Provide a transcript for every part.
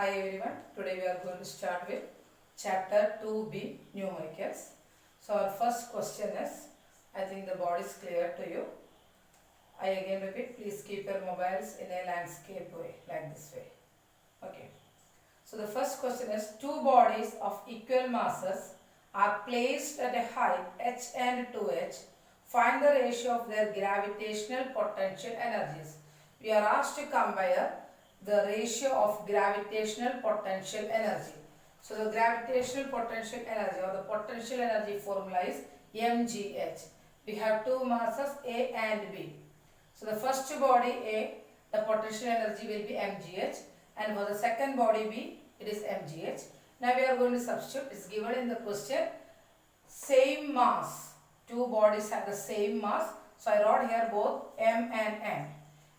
Hi everyone, today we are going to start with chapter 2b numericals. So our first question is, I think the board is clear to you. I again repeat, please keep your mobiles in a landscape way, like this way. Okay. So the first question is, two bodies of equal masses are placed at a height h and 2h. Find the ratio of their gravitational potential energies. We are asked to compare the ratio of gravitational potential energy. So the gravitational potential energy or the potential energy formula is mgh. We have two masses A and B. So the first body A, the potential energy will be mgh, and for the second body B, it is mgh. Now we are going to substitute. It's given in the question. Same mass. Two bodies have the same mass. So I wrote here both m and n.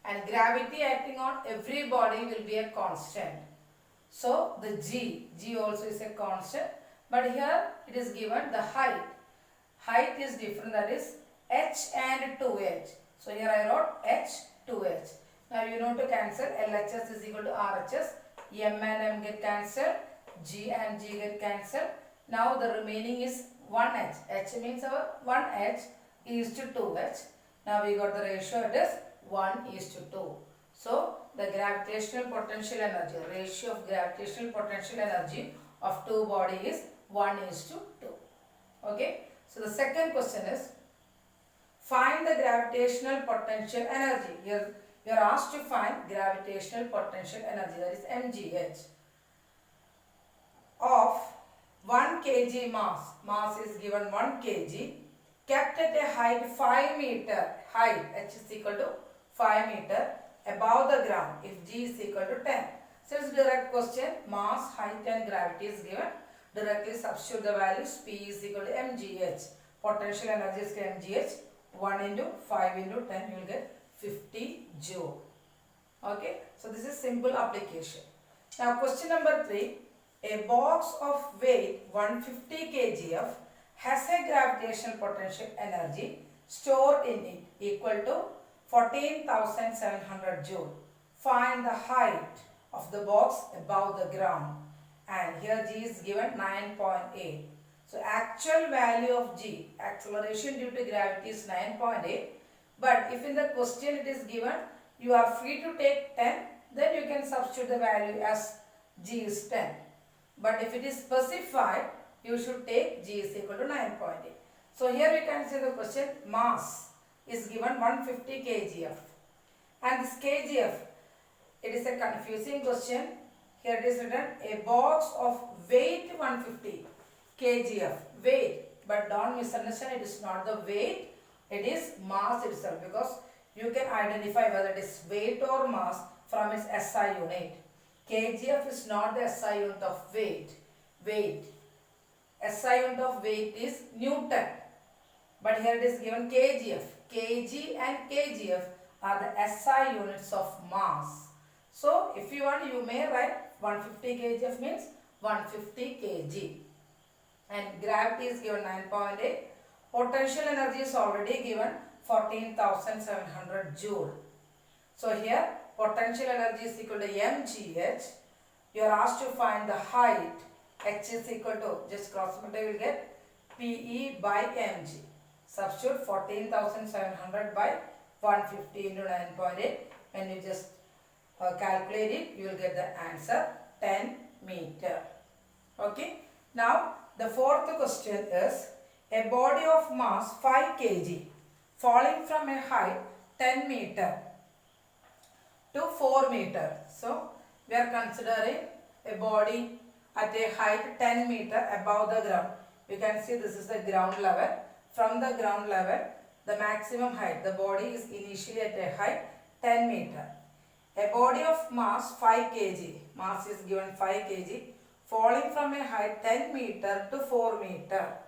And gravity acting on every body will be a constant. So the G also is a constant. But here it is given the height. Height is different, that is h and 2h. So here I wrote h, 2h. Now you know to cancel. LHS is equal to RHS. M and M get cancelled. G and G get cancelled. Now the remaining is 1h. H means our 1h is to 2h. Now we got the ratio, it is 1:2. So the gravitational potential energy, ratio of gravitational potential energy of two bodies is 1:2. Okay. So the second question is, find the gravitational potential energy. Here you are asked to find gravitational potential energy, that is mgh, of 1 kg mass. Mass is given 1 kg, kept at a height 5 meter. Height h is equal to 5 meter above the ground if g is equal to 10. So it's direct question. Mass, height and gravity is given. Directly substitute the values. P is equal to mgh. Potential energy is mgh. 1 into 5 into 10, you will get 50 joule. Okay. So this is simple application. Now question number 3. A box of weight 150 kgf has a gravitational potential energy stored in it equal to 14,700 joule. Find the height of the box above the ground. And here G is given 9.8. So actual value of G, acceleration due to gravity, is 9.8. But if in the question it is given, you are free to take 10, then you can substitute the value as G is 10. But if it is specified, you should take G is equal to 9.8. So here we can see the question. Mass is given 150 kgf. And this kgf, it is a confusing question. Here it is written a box of weight 150 kgf. Weight. But don't misunderstand, it is not the weight. It is mass itself, because you can identify whether it is weight or mass from its SI unit. Kgf is not the SI unit of weight. Weight. SI unit of weight is Newton. But here it is given kgf. Kg and kgf are the SI units of mass. So if you want, you may write 150 kgf means 150 kg. And gravity is given 9.8. Potential energy is already given 14,700 joule. So here potential energy is equal to mgh. You are asked to find the height. H is equal to, just cross multiply, you will get Pe by mg. Substitute 14,700 by 150 into 9.8. When you just calculate it, you will get the answer 10 meter. Okay. Now the fourth question is, a body of mass 5 kg falling from a height 10 meter to 4 meter. So we are considering a body at a height 10 meter above the ground. You can see this is the ground level. From the ground level, the maximum height, the body is initially at a height 10 meter. A body of mass 5 kg, mass is given 5 kg, falling from a height 10 meter to 4 meter.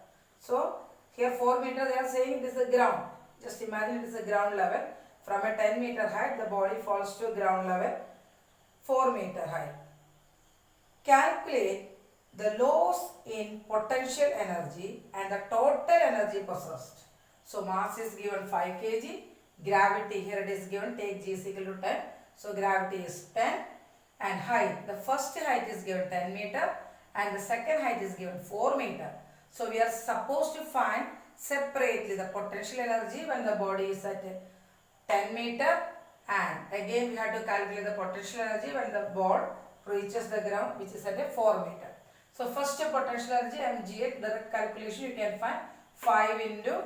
So here 4 meter they are saying it is the ground. Just imagine it is the ground level. From a 10 meter height, the body falls to ground level 4 meter height. Calculate the loss in potential energy and the total energy possessed. So mass is given 5 kg, gravity here it is given, take G is equal to 10. So gravity is 10 and height. The first height is given 10 meter and the second height is given 4 meter. So we are supposed to find separately the potential energy when the body is at 10 meter, and again we have to calculate the potential energy when the ball reaches the ground, which is at a 4 meter. So first potential energy mgh, direct calculation you can find 5 into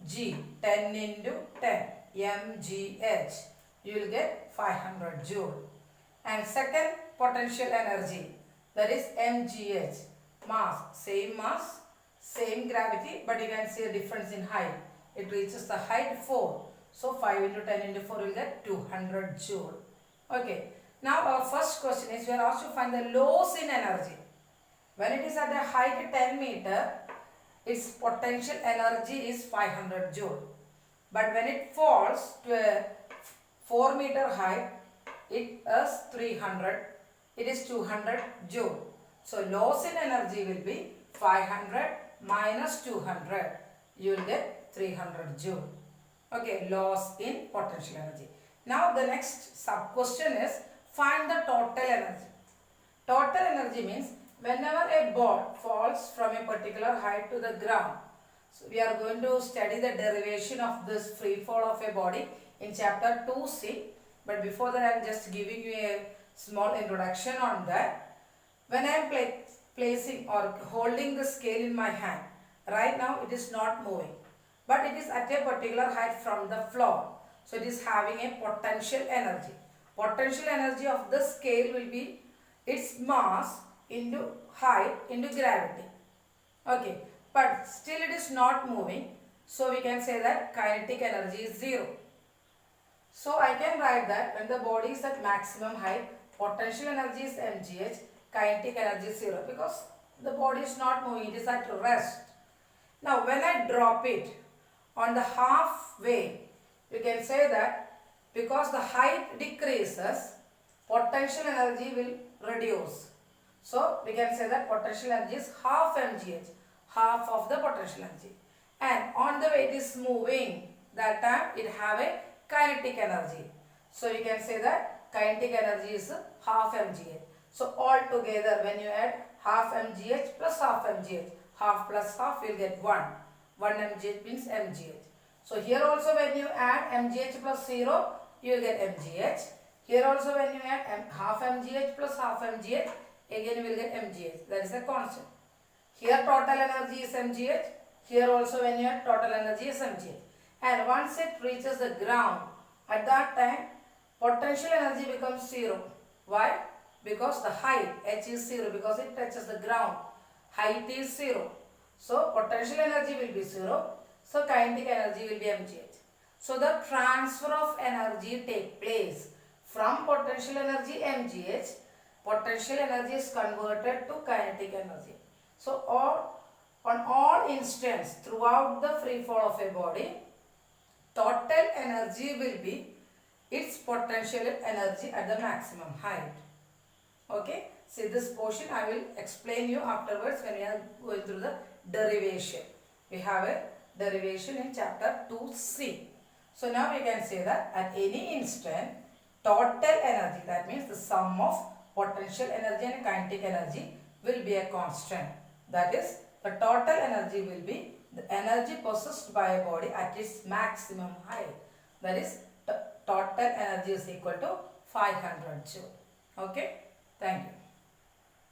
G, 10 into 10, mgh, you will get 500 joule. And second potential energy, that is mgh, mass, same gravity, but you can see a difference in height. It reaches the height 4. So 5 into 10 into 4 will get 200 joule. Okay. Now our first question is, we are asked to find the loss in energy. When it is at the height 10 meter, its potential energy is 500 joule. But when it falls to a 4 meter height, it is 300, it is 200 joule. So loss in energy will be 500 minus 200, you will get 300 joule. Okay, loss in potential energy. Now the next sub question is, find the total energy. Total energy means whenever a ball falls from a particular height to the ground. So we are going to study the derivation of this free fall of a body in chapter 2C. But before that, I am just giving you a small introduction on that. When I am placing or holding the scale in my hand, right now it is not moving, but it is at a particular height from the floor. So it is having a potential energy. Potential energy of the scale will be its mass into height into gravity. Okay, but still it is not moving. So we can say that kinetic energy is 0. So I can write that when the body is at maximum height, potential energy is mgh, kinetic energy is 0, because the body is not moving, it is at rest. Now when I drop it on the halfway, you can say that because the height decreases, potential energy will reduce. So we can say that potential energy is half mgh, half of the potential energy. And on the way it is moving, that time it have a kinetic energy. So you can say that kinetic energy is half mgh. So all together when you add half mgh plus half mgh, half plus half you will get 1. 1 mgh means mgh. So here also when you add mgh plus 0, you will get mgh. Here also when you add half mgh plus half mgh, again you will get mgh. That is a constant. Here total energy is mgh. Here also when you add total energy is mgh. And once it reaches the ground, at that time potential energy becomes 0. Why? Because the height h is 0, because it touches the ground. Height is 0. So potential energy will be 0. So kinetic energy will be mgh. So the transfer of energy take place from potential energy mgh. Potential energy is converted to kinetic energy. So on all instants throughout the free fall of a body, total energy will be its potential energy at the maximum height. Okay, see this portion I will explain you afterwards when we are going through the derivation. We have a derivation in chapter 2C. So now we can say that at any instant, total energy, that means the sum of potential energy and kinetic energy, will be a constant. That is, the total energy will be the energy possessed by a body at its maximum height. That is, the total energy is equal to 500 joule. Okay, thank you.